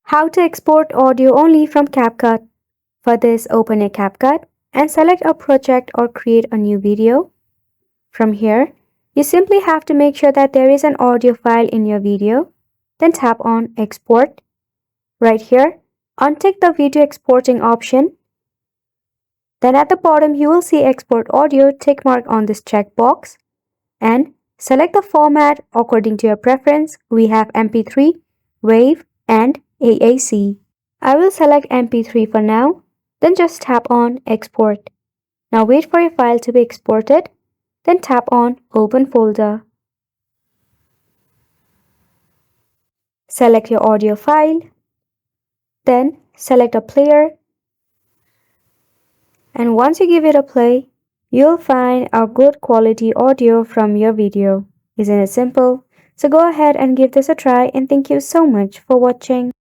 How to export audio only from CapCut. For this, open a CapCut and select a project or create a new video. From here, you simply have to make sure that there is an audio file in your video. Then tap on Export. Right here, untick the video exporting option. Then at the bottom, you will see Export Audio tick mark on this checkbox. And select the format according to your preference. We have MP3, WAV, and AAC. I will select MP3 for now, then just tap on Export. Now wait for your file to be exported, then tap on Open Folder. Select your audio file, then select a player, and once you give it a play, you'll find a good quality audio from your video. Isn't it simple? So go ahead and give this a try, and thank you so much for watching.